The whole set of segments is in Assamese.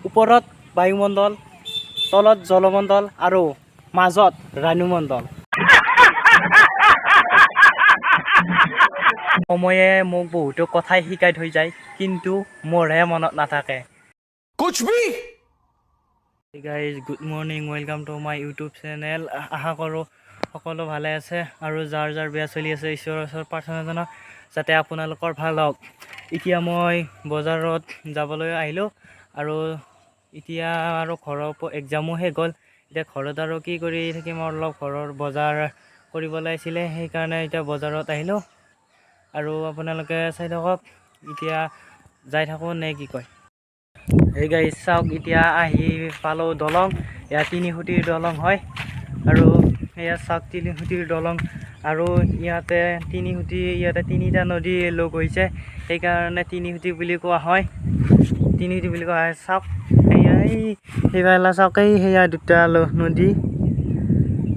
ওপৰত বায়ুমণ্ডল, তলত জলমণ্ডল আৰু মাজত ৰাণুমণ্ডল। সময়ে মোক বহুতো কথাই শিকাই থৈ যায়, কিন্তু মোৰহে মনত নাথাকে। Hey guys, good morning, welcome to my YouTube channel. আশা কৰোঁ সকলো ভালে আছে আৰু যাৰ যাৰ বেয়া চলি আছে ঈশ্বৰৰ ওচৰত প্ৰাৰ্থনা জনাওক যাতে আপোনালোকৰ ভাল হওক। এতিয়া মই বজাৰত যাবলৈ আহিলোঁ আৰু এতিয়া আৰু ঘৰৰ এক্সামো শেষ হ'ল। এতিয়া ঘৰত আৰু কি কৰি থাকিম, অলপ ঘৰৰ বজাৰ কৰিবলৈ আছিলে, সেইকাৰণে এতিয়া বজাৰত আহিলোঁ আৰু আপোনালোকে চাই থাকক। এতিয়া যাই থাকোঁ নে কি কয়। এই গাড়ী চাওক, এতিয়া আহি পালোঁ দলং। এয়া 3 খুঁটিৰ দলং হয় আৰু এয়া চাওক 3 খুঁটিৰ দলং আৰু ইয়াতে 3 খুঁটি, ইয়াতে 3টা নদী লগ হৈছে, সেইকাৰণে 3 খুঁটি বুলি কোৱা হয়। 3 খুঁটি বুলি কোৱা হয়। চাওক সেইফালে চাওক, সেয়া 2টা নদী,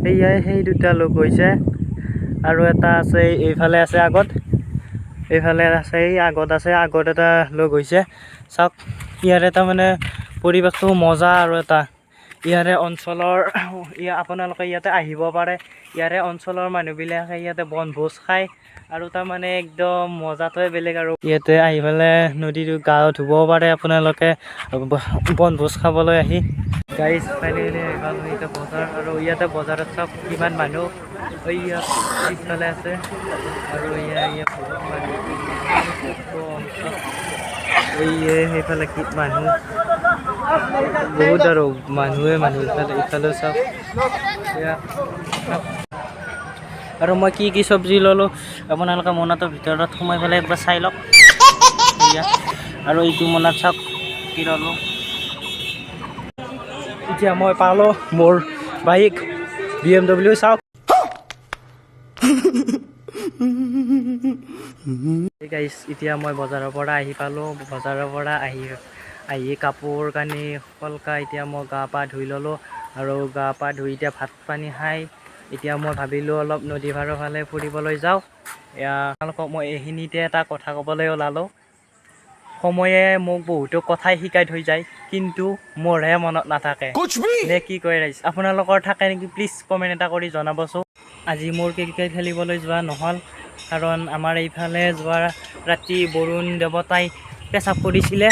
সেয়াই সেই 2টা লগ হৈছে আৰু এটা আছে এইফালে আছে আগত, এইফালে আছে এই আগত আছে, আগত এটা লগ হৈছে। চাওক ইয়াৰে তাৰমানে পৰিৱেশটো মজা আৰু এটা ইয়াৰে অঞ্চলৰ আপোনালোকে ইয়াতে আহিব পাৰে। ইয়াৰে অঞ্চলৰ মানুহবিলাকে ইয়াতে বনভোজ খায় আৰু তাৰমানে একদম মজাটোৱে বেলেগ। আৰু ইয়াতে আহি পেলাই নদীটো গা ধুব পাৰে আপোনালোকে বনভোজ খাবলৈ আহি। গাইজ ফাইনেলি আহিলোঁ এতিয়া বজাৰ, আৰু ইয়াতে বজাৰত চাওক কিমান মানুহ পিছফালে আছে আৰু ইয়াত বহুত মানুহ, সেইফালে কি মানুহ বহুত আৰু মানুহে ইফালে চাওক। আৰু মই কি চব্জি ল'লোঁ আপোনালোকে মোনাটোৰ ভিতৰত সোমাই পেলাই একবাৰ চাই লওক। আৰু এইটো মোনাত চাওক কি ল'লোঁ। এতিয়া মই পালোঁ মোৰ বাইক BMW। চাওক গাইজ, এতিয়া মই বজাৰৰ পৰা আহি পালোঁ। বজাৰৰ পৰা আহি কাপোৰ কানি কলকা, এতিয়া মই গা পা ধুই ল'লোঁ আৰু গা পা ধুই এতিয়া ভাত পানী খাই এতিয়া মই ভাবিলোঁ অলপ নদী পাৰৰ ফালে ফুৰিবলৈ যাওঁ। আপোনালোকক মই এইখিনিতে এটা কথা ক'বলৈ ওলালোঁ। সময়ে মোক বহুতো কথাই শিকাই থৈ যায়, কিন্তু মোৰহে মনত নাথাকে। নে কি কয় ৰাইজ, আপোনালোকৰ থাকে নেকি? প্লিজ কমেণ্ট এটা কৰি জনাবচোন। আজি মোৰ ক্ৰিকেট খেলিবলৈ যোৱা নহ'ল, কাৰণ আমাৰ এইফালে যোৱা ৰাতি বৰুণ দেৱতাই পেচাব কৰিছিলে,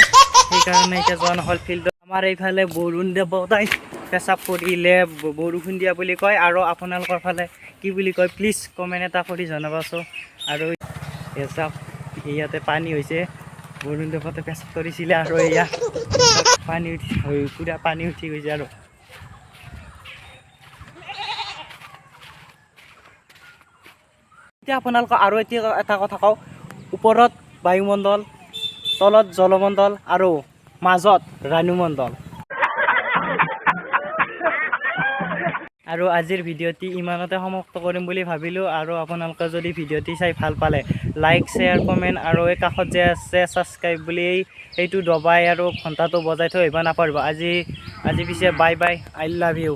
সেইকাৰণে এতিয়া যোৱা নহ'ল ফিল্ডত। আমাৰ এইফালে বৰুণ দেৱতাই পেচাব কৰিলে বৰষুণ দিয়া বুলি কয়, আৰু আপোনালোকৰ ফালে কি বুলি কয় প্লিজ কমেণ্ট এটা কৰি জনাবচোন। আৰু চাওক ইয়াতে পানী হৈছে, বৰুণ দেৱতাই পেচাব কৰিছিলে আৰু এয়া পানী পুৰা পানী উঠি গৈছে। আৰু এতিয়া আপোনালোকক আৰু এটা কথা কওঁ, ওপৰত বায়ুমণ্ডল, তলত জলমণ্ডল আৰু মাজত ৰাণুমণ্ডল। আৰু আজিৰ ভিডিঅ'টি ইমানতে সমাপ্ত কৰিম বুলি ভাবিলোঁ। আৰু আপোনালোকে যদি ভিডিঅ'টি চাই ভাল পালে লাইক, শ্বেয়াৰ, কমেণ্ট আৰু এই কাষত যে আছে ছাবস্ক্ৰাইব বুলি সেইটো দবাই আৰু ঘণ্টাটো বজাই থৈ আহিব নাপাহৰিব। আজি পিছে bye bye, I love you.